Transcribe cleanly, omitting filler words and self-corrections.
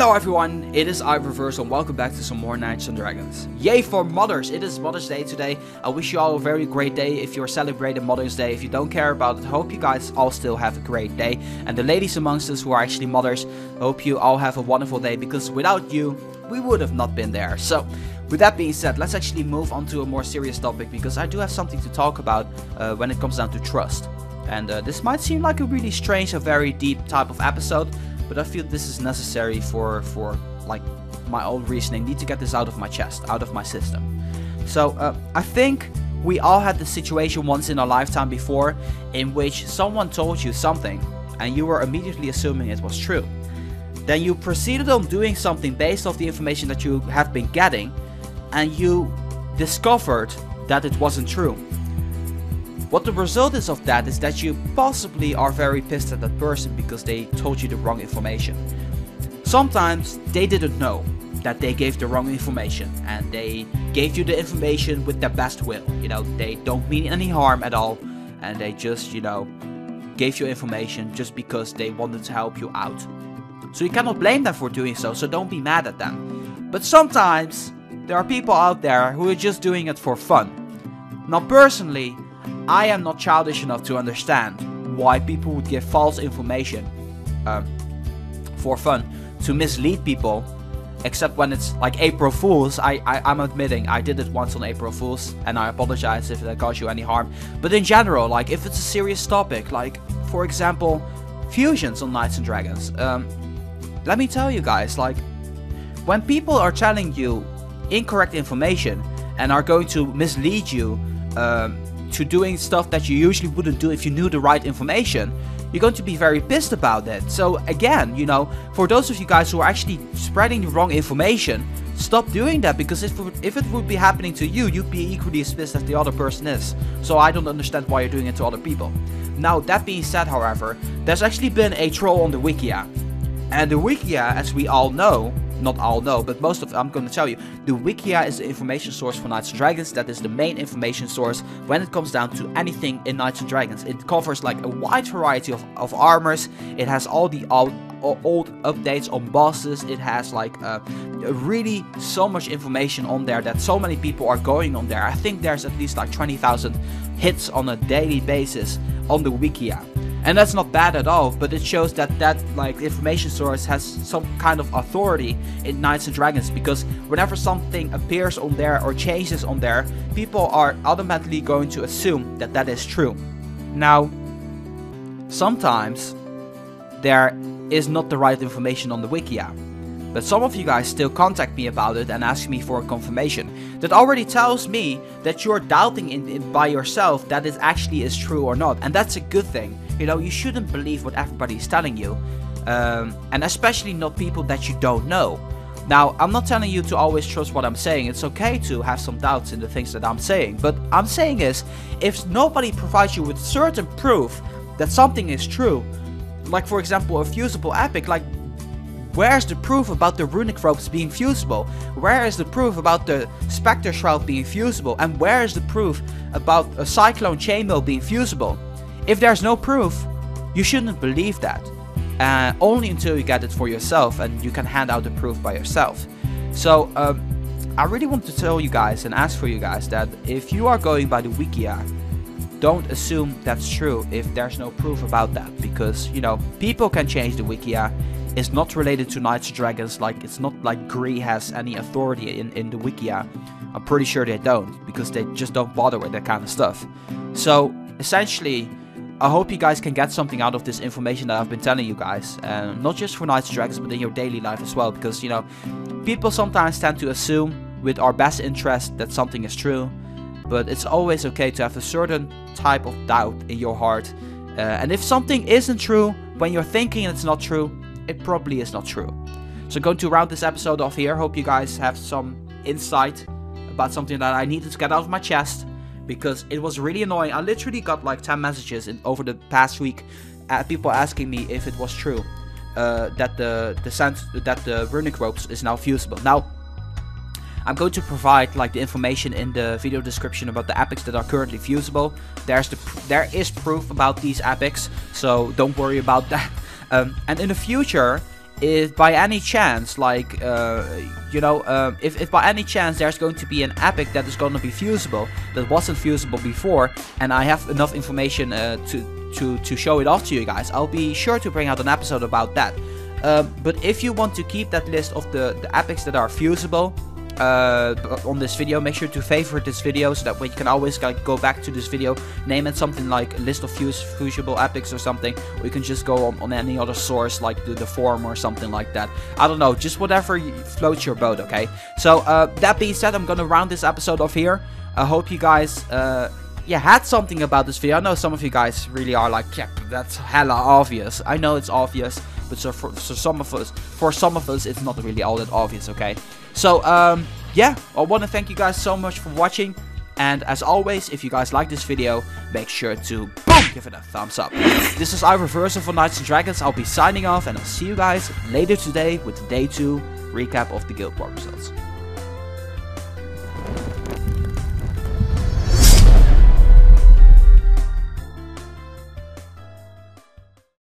Hello everyone, it is iReverse and welcome back to some more Knights and Dragons. Yay for mothers! It is Mother's Day today. I wish you all a very great day if you're celebrating Mother's Day. If you don't care about it, hope you guys all still have a great day. And the ladies amongst us who are actually mothers, hope you all have a wonderful day, because without you, we would have not been there. So, with that being said, let's actually move on to a more serious topic, because I do have something to talk about when it comes down to trust. And this might seem like a really strange, a very deep type of episode, but I feel this is necessary for like my own reasoning. Need to get this out of my chest, out of my system. So I think we all had the situation once in our lifetime before, in which someone told you something and you were immediately assuming it was true. Then you proceeded on doing something based off the information that you have been getting, and you discovered that it wasn't true. What the result is of that is that you possibly are very pissed at that person because they told you the wrong information. Sometimes they didn't know that they gave the wrong information, and they gave you the information with their best will. You know, they don't mean any harm at all, and they just, you know, gave you information just because they wanted to help you out. So you cannot blame them for doing so don't be mad at them. But sometimes there are people out there who are just doing it for fun. Now personally, I am not childish enough to understand why people would give false information for fun to mislead people, except when it's like April Fools. I'm admitting I did it once on April Fools, and I apologize if that caused you any harm. But in general, like if it's a serious topic, like for example, fusions on Knights and Dragons, let me tell you guys, like when people are telling you incorrect information and are going to mislead you to doing stuff that you usually wouldn't do if you knew the right information, you're going to be very pissed about it. So again, you know, for those of you guys who are actually spreading the wrong information, stop doing that, because if it would be happening to you, you'd be equally as pissed as the other person is. So I don't understand why you're doing it to other people. Now that being said, however, there's actually been a troll on the Wikia. And the Wikia, as we all know, not all know, but most of I'm going to tell you, the Wikia is the information source for Knights and Dragons. That is the main information source when it comes down to anything in Knights and Dragons. It covers like a wide variety of armors. It has all the old updates on bosses. It has like really so much information on there that so many people are going on there. I think there's at least like 20,000 hits on a daily basis on the Wikia. And that's not bad at all, but it shows that like information source has some kind of authority in Knights and Dragons, because whenever something appears on there or changes on there, people are automatically going to assume that that is true. Now, sometimes there is not the right information on the Wikia, but some of you guys still contact me about it and ask me for a confirmation. That already tells me that you're doubting by yourself that it actually is true or not, and that's a good thing. You know, you shouldn't believe what everybody is telling you, and especially not people that you don't know. Now, I'm not telling you to always trust what I'm saying. It's okay to have some doubts in the things that I'm saying, but I'm saying is, if nobody provides you with certain proof that something is true, like for example a fusible epic, like where's the proof about the Runic Robes being fusible? Where is the proof about the Spectre Shroud being fusible? And where is the proof about a Cyclone Chainmail being fusible? If there's no proof, you shouldn't believe that. Only until you get it for yourself and you can hand out the proof by yourself. So I really want to tell you guys and ask for you guys that if you are going by the Wikia, don't assume that's true if there's no proof about that. Because, you know, people can change the Wikia. It's not related to Knights and Dragons. Like, it's not like Gree has any authority in the Wikia. I'm pretty sure they don't, because they just don't bother with that kind of stuff. So essentially, I hope you guys can get something out of this information that I've been telling you guys, not just for Knights and Dragons, but in your daily life as well, because, you know, people sometimes tend to assume with our best interest that something is true, but it's always okay to have a certain type of doubt in your heart, and if something isn't true when you're thinking it's not true, it probably is not true. So going to round this episode off here. Hope you guys have some insight about something that I needed to get out of my chest, because it was really annoying. I literally got like 10 messages over the past week, people asking me if it was true that the Runic Robes is now fusible. Now, I'm going to provide like the information in the video description about the epics that are currently fusible. There is proof about these epics, so don't worry about that. And in the future, if by any chance, like, if by any chance there's going to be an epic that is going to be fusible, that wasn't fusible before, and I have enough information to show it off to you guys, I'll be sure to bring out an episode about that. But if you want to keep that list of the epics that are fusible on this video, make sure to favorite this video, so that way you can always go back to this video, name it something like a list of fusible epics or something, or you can just go on any other source like the forum or something like that. I don't know, just whatever floats your boat, okay? So that being said, I'm gonna round this episode off here. I hope you guys had something about this video. I know some of you guys really are like, yeah, that's hella obvious. I know it's obvious, but for some of us it's not really all that obvious, okay? So yeah, I want to thank you guys so much for watching, and as always, if you guys like this video, make sure to boom, give it a thumbs up. This is iReversal for Knights and Dragons. I'll be signing off, and I'll see you guys later today with the day 2 recap of the Guild War results.